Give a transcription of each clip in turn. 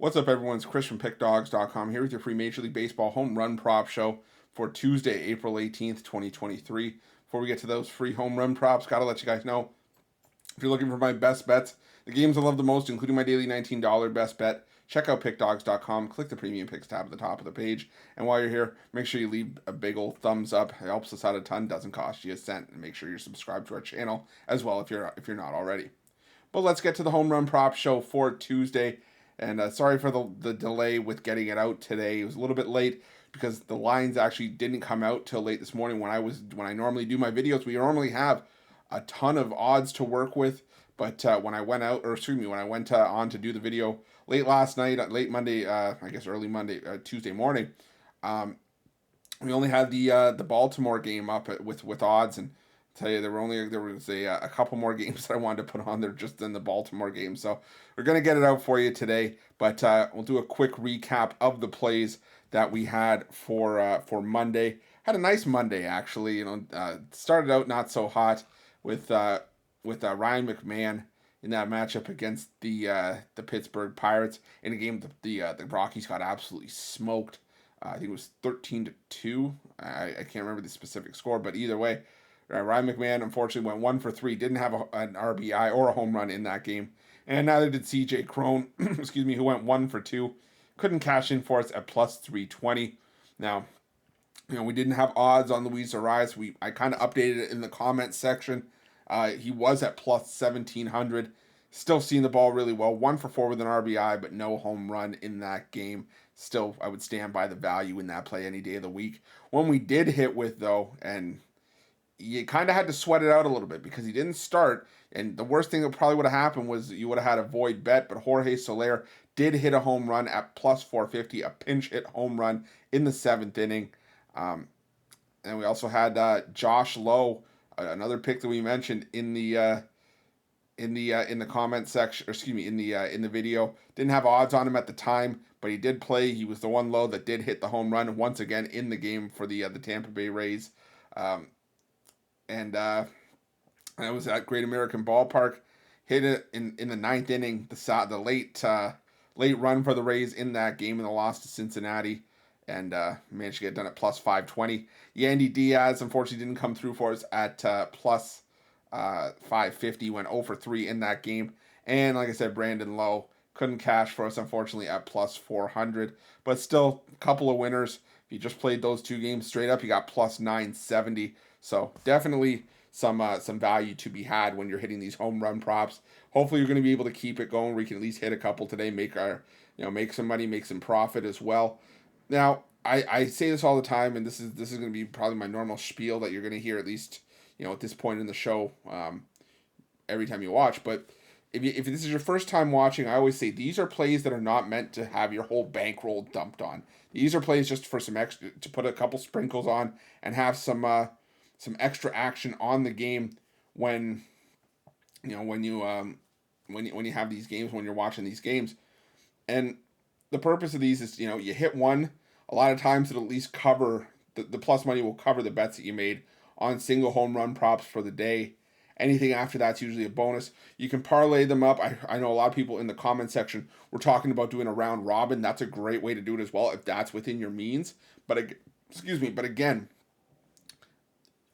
What's up, everyone? It's Chris from Pickdawgz.com here with your free Major League Baseball home run prop show for Tuesday, April 18th, 2023. Before we get to those free home run props, gotta let you guys know if you're looking for my best bets, the games I love the most, including my daily $19 best bet, check out Pickdawgz.com, click the Premium Picks tab at the top of the page, and while you're here, make sure you leave a big old thumbs up. It helps us out a ton, doesn't cost you a cent, and make sure you're subscribed to our channel as well if you're not already. But let's get to the home run prop show for Tuesday. And sorry for the delay with getting it out today. It was a little bit late because the lines actually didn't come out till late this morning when I normally do my videos. We normally have a ton of odds to work with, but when I went out, or excuse me, when I went on to do the video late last night, late Monday, I guess early Monday, Tuesday morning, we only had the Baltimore game up with odds, and tell you there was a couple more games that I wanted to put on there just in the Baltimore game. So we're gonna get it out for you today, but we'll do a quick recap of the plays that we had for Monday. Had a nice Monday actually. Started out not so hot with Ryan McMahon in that matchup against the Pittsburgh Pirates in a game the Rockies got absolutely smoked. I think it was 13-2. I can't remember the specific score, but either way, Ryan McMahon unfortunately went 1 for 3. Didn't have an RBI or a home run in that game, and neither did C.J. Cron. Excuse me, who went 1 for 2. Couldn't cash in for us at plus 320. Now, we didn't have odds on Luis Arias. I kind of updated it in the comments section. He was at plus 1700. Still seeing the ball really well. 1 for 4 with an RBI, but no home run in that game. Still, I would stand by the value in that play any day of the week. One we did hit with, though, and you kind of had to sweat it out a little bit because he didn't start. And the worst thing that probably would have happened was you would have had a void bet, but Jorge Soler did hit a home run at plus 450, a pinch hit home run in the 7th inning. And we also had Josh Lowe, another pick that we mentioned in the comment section, or excuse me, in the video. Didn't have odds on him at the time, but he did play. He was the one low that did hit the home run once again in the game for the Tampa Bay Rays. And that was at Great American Ballpark. Hit it in the 9th inning, the late run for the Rays in that game, and the loss to Cincinnati, and managed to get done at plus 520. Yandy Diaz unfortunately didn't come through for us at plus 550. Went 0 for 3 in that game, and like I said, Brandon Lowe couldn't cash for us unfortunately at plus 400. But still, a couple of winners. If you just played those two games straight up, you got plus 970. So definitely some value to be had when you're hitting these home run props. Hopefully you're going to be able to keep it going. We can at least hit a couple today, make some money, make some profit as well. Now, I say this all the time, and this is going to be probably my normal spiel that you're going to hear at least at this point in the show every time you watch. But if this is your first time watching, I always say these are plays that are not meant to have your whole bankroll dumped on. These are plays just for some extra, to put a couple sprinkles on and have some extra action on the game when you have these games, when you're watching these games. And the purpose of these is, you hit one, a lot of times it'll at least cover the plus money will cover the bets that you made on single home run props for the day. Anything after that's usually a bonus. You can parlay them up. I know a lot of people in the comment section were talking about doing a round robin. That's a great way to do it as well if that's within your means. But again,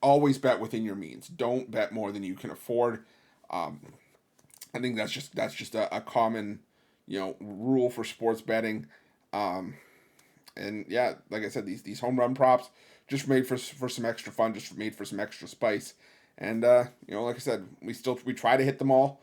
always bet within your means. Don't bet more than you can afford. I think that's just a common rule for sports betting. And yeah, like I said, these home run props just made for some extra fun, just made for some extra spice. And like I said, we try to hit them all.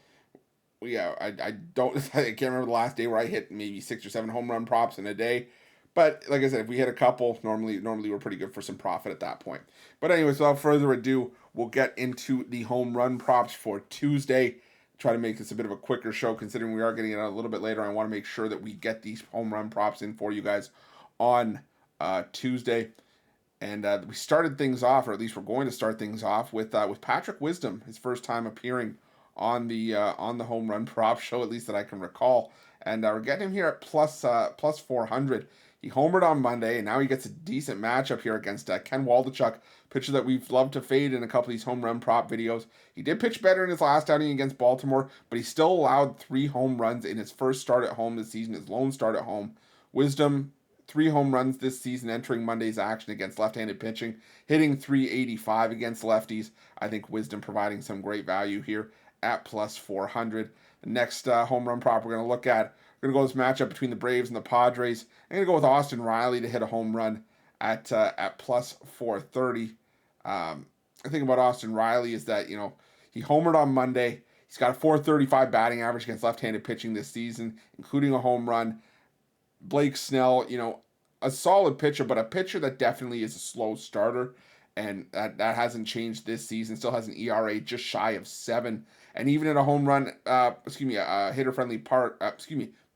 I don't I can't remember the last day where I hit maybe 6 or 7 home run props in a day. But like I said, if we hit a couple, normally we're pretty good for some profit at that point. But anyways, without further ado, we'll get into the home run props for Tuesday. Try to make this a bit of a quicker show, considering we are getting it out a little bit later. I want to make sure that we get these home run props in for you guys on Tuesday. And we started things off, or at least we're going to start things off with Patrick Wisdom, his first time appearing on the home run prop show, at least that I can recall. and we're getting him here at plus 400. He homered on Monday, and now he gets a decent matchup here against Ken Waldichuk, pitcher that we've loved to fade in a couple of these home run prop videos. He did pitch better in his last outing against Baltimore, but he still allowed 3 home runs in his first start at home this season, his lone start at home. Wisdom, 3 home runs this season entering Monday's action against left-handed pitching, hitting .385 against lefties. I think Wisdom providing some great value here at plus 400. The next home run prop we're going to look at, we're going to go this matchup between the Braves and the Padres. I'm going to go with Austin Riley to hit a home run at plus 430. The thing about Austin Riley is that, he homered on Monday. He's got a .435 batting average against left-handed pitching this season, including a home run. Blake Snell, a solid pitcher, but a pitcher that definitely is a slow starter, and that hasn't changed this season. Still has an ERA just shy of 7, and even in a home run, hitter-friendly park,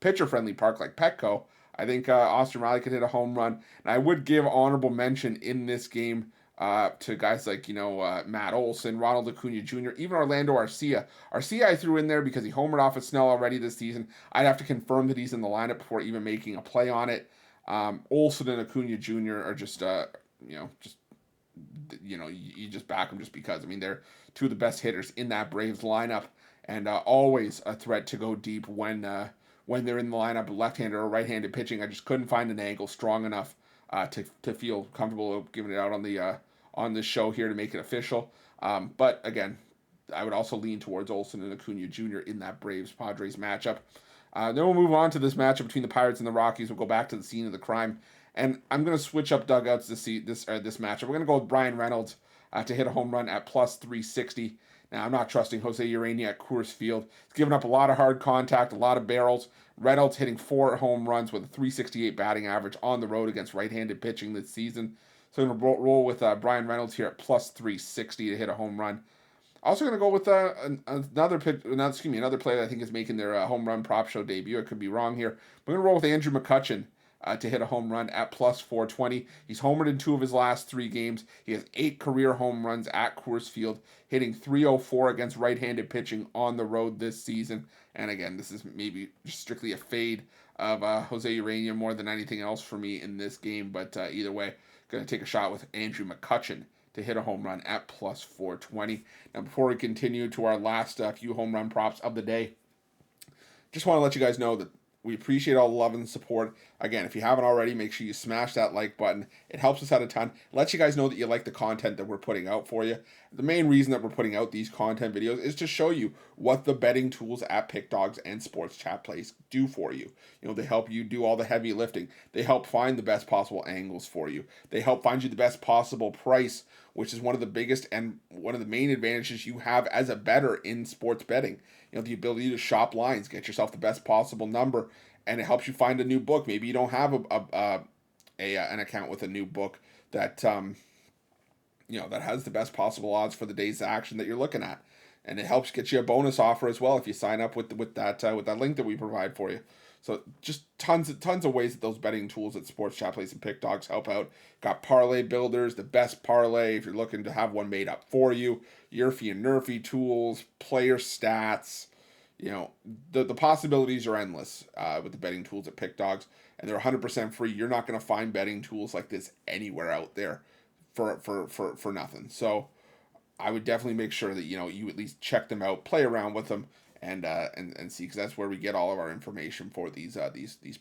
pitcher-friendly park like Petco, I think Austin Riley could hit a home run. And I would give honorable mention in this game to guys like, Matt Olson, Ronald Acuna Jr., even Orlando Arcia. Arcia I threw in there because he homered off of Snell already this season. I'd have to confirm that he's in the lineup before even making a play on it. Olson and Acuna Jr. are just, you just back them just because. I mean, they're 2 of the best hitters in that Braves lineup, and always a threat to go deep when they're in the lineup, left-handed or right-handed pitching. I just couldn't find an angle strong enough to feel comfortable giving it out on this show here to make it official. But again, I would also lean towards Olson and Acuna Jr. in that Braves-Padres matchup. Then we'll move on to this matchup between the Pirates and the Rockies. We'll go back to the scene of the crime, and I'm going to switch up dugouts to see this matchup. We're going to go with Brian Reynolds to hit a home run at plus 360. Now, I'm not trusting Jose Urania at Coors Field. He's given up a lot of hard contact, a lot of barrels. Reynolds hitting 4 home runs with a .368 batting average on the road against right-handed pitching this season. So I'm going to roll with Brian Reynolds here at plus 360 to hit a home run. Also going to go with another player that I think is making their home run prop show debut. I could be wrong here. We're going to roll with Andrew McCutchen to hit a home run at plus 420. He's homered in 2 of his last 3 games. He has 8 career home runs at Coors Field, hitting .304 against right-handed pitching on the road this season. And again, this is maybe strictly a fade of Jose Urania more than anything else for me in this game. But either way, going to take a shot with Andrew McCutchen to hit a home run at plus 420. Now, before we continue to our last few home run props of the day, just want to let you guys know that we appreciate all the love and support. Again, if you haven't already, make sure you smash that like button. It helps us out a ton. It lets you guys know that you like the content that we're putting out for you. The main reason that we're putting out these content videos is to show you what the betting tools at Pickdawgz and Sports Chat Place do for you. They help you do all the heavy lifting. They help find the best possible angles for you. They help find you the best possible price, which is one of the biggest and one of the main advantages you have as a bettor in sports betting. The ability to shop lines, get yourself the best possible number, and it helps you find a new book. Maybe you don't have an account with a new book that that has the best possible odds for the day's action that you're looking at, and it helps get you a bonus offer as well if you sign up with that link that we provide for you. So just tons of ways that those betting tools at Sports Chat Place and Pickdawgz help out. Got parlay builders, the best parlay if you're looking to have one made up for you. Yerfy and Nerfy tools, player stats. The possibilities are endless with the betting tools at Pickdawgz, and they're 100% free. You're not going to find betting tools like this anywhere out there for nothing. So I would definitely make sure that you at least check them out, play around with them, and see, because that's where we get all of our information for these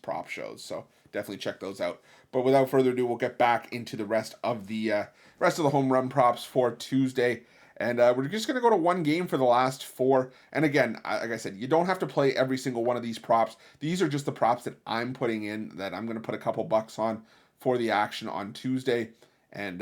prop shows. So definitely check those out. But without further ado, we'll get back into the rest of the home run props for Tuesday. And we're just going to go to one game for the last 4. And again, like I said, you don't have to play every single one of these props. These are just the props that I'm putting in, that I'm going to put a couple bucks on for the action on Tuesday. And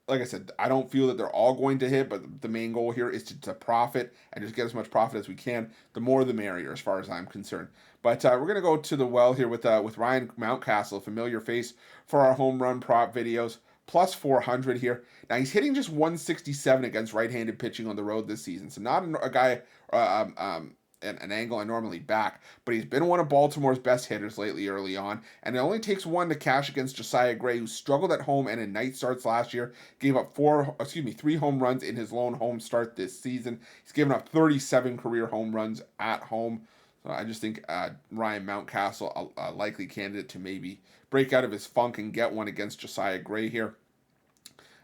like I said, I don't feel that they're all going to hit, but the main goal here is to profit and just get as much profit as we can. The more the merrier, as far as I'm concerned. But we're going to go to the well here with Ryan Mountcastle, a familiar face for our home run prop videos. Plus 400 here. Now, he's hitting just 167 against right-handed pitching on the road this season. So not a guy, an angle I normally back. But he's been one of Baltimore's best hitters lately early on. And it only takes one to cash against Josiah Gray, who struggled at home and in night starts last year. Gave up 3 home runs in his lone home start this season. He's given up 37 career home runs at home. So I just think Ryan Mountcastle, a likely candidate to maybe break out of his funk and get one against Josiah Gray here.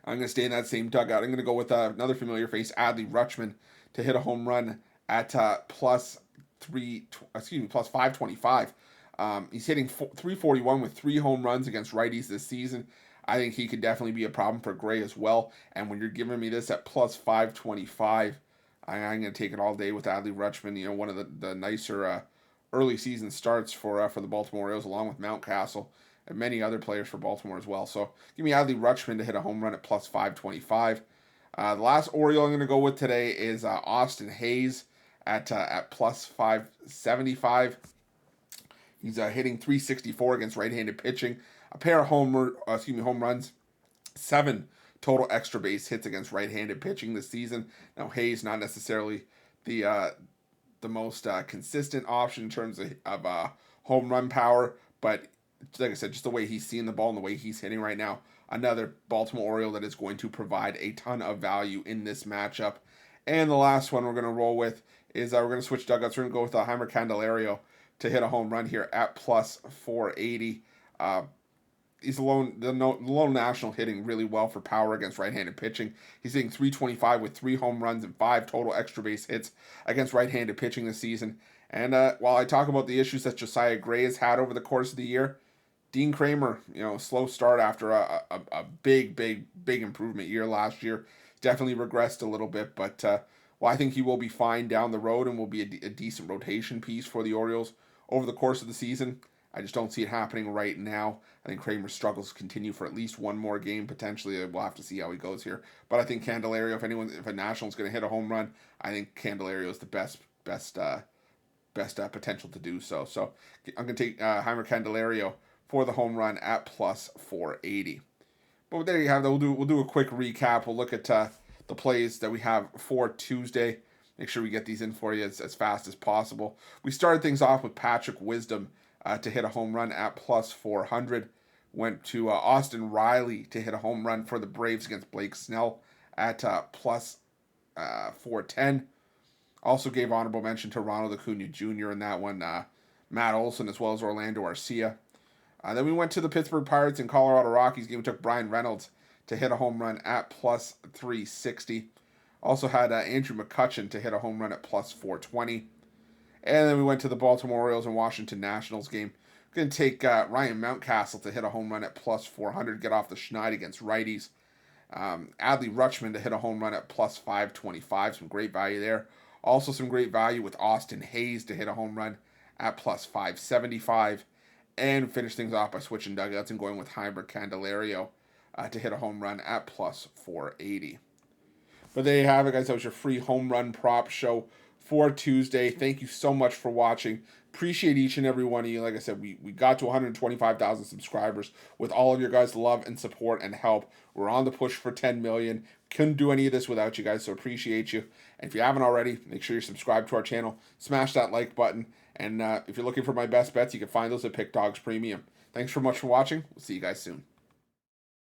I'm going to stay in that same dugout. I'm going to go with another familiar face, Adley Rutschman, to hit a home run at plus 525. He's hitting 341 with 3 home runs against righties this season. I think he could definitely be a problem for Gray as well. And when you're giving me this at plus 525, I'm going to take it all day with Adley Rutschman. You know, one of the nicer early season starts for the Baltimore Orioles, along with Mountcastle and many other players for Baltimore as well. So give me Adley Rutschman to hit a home run at plus 525. The last Oriole I'm going to go with today is Austin Hayes at plus 575. He's hitting 364 against right-handed pitching. A pair of home runs, 7 total extra base hits against right-handed pitching this season. Now Hayes not necessarily the most consistent option in terms of home run power, but like I said, just the way he's seeing the ball and the way he's hitting right now, another Baltimore Oriole that is going to provide a ton of value in this matchup. And the last one we're going to roll with is we're going to switch dugouts. We're going to go with Heimer Candelario to hit a home run here at plus 480. He's the lone national hitting really well for power against right-handed pitching. He's hitting 325 with 3 home runs and 5 total extra base hits against right-handed pitching this season. And while I talk about the issues that Josiah Gray has had over the course of the year, Dean Kramer, slow start after a big improvement year last year. Definitely regressed a little bit, but I think he will be fine down the road and will be a decent rotation piece for the Orioles over the course of the season. I just don't see it happening right now. I think Kramer's struggles continue for at least one more game, potentially. We'll have to see how he goes here. But I think Candelario, if a National's going to hit a home run, I think Candelario is the best potential to do so. So I'm going to take Heimer Candelario for the home run at plus 480. But there you have it. We'll do a quick recap. We'll look at the plays that we have for Tuesday. Make sure we get these in for you as fast as possible. We started things off with Patrick Wisdom to hit a home run at plus 400. Went to Austin Riley to hit a home run for the Braves against Blake Snell at plus 410. Also gave honorable mention to Ronald Acuna Jr. in that one. Matt Olson as well as Orlando Arcia. Then we went to the Pittsburgh Pirates and Colorado Rockies game. We took Brian Reynolds to hit a home run at plus 360. Also had Andrew McCutchen to hit a home run at plus 420. And then we went to the Baltimore Orioles and Washington Nationals game. We're going to take Ryan Mountcastle to hit a home run at plus 400, get off the schneid against righties. Adley Rutschman to hit a home run at plus 525, some great value there. Also some great value with Austin Hayes to hit a home run at plus 575. And finish things off by switching dugouts and going with Heimer Candelario to hit a home run at plus 480. But there you have it, guys. That was your free home run prop show for Tuesday. Thank you so much for watching. Appreciate each and every one of you. Like I said, we got to 125,000 subscribers with all of your guys' love and support and help. We're on the push for 10 million. Couldn't do any of this without you guys, so appreciate you. And if you haven't already, make sure you're subscribed to our channel. Smash that like button. And if you're looking for my best bets, you can find those at Pickdawgz Premium. Thanks so much for watching. We'll see you guys soon.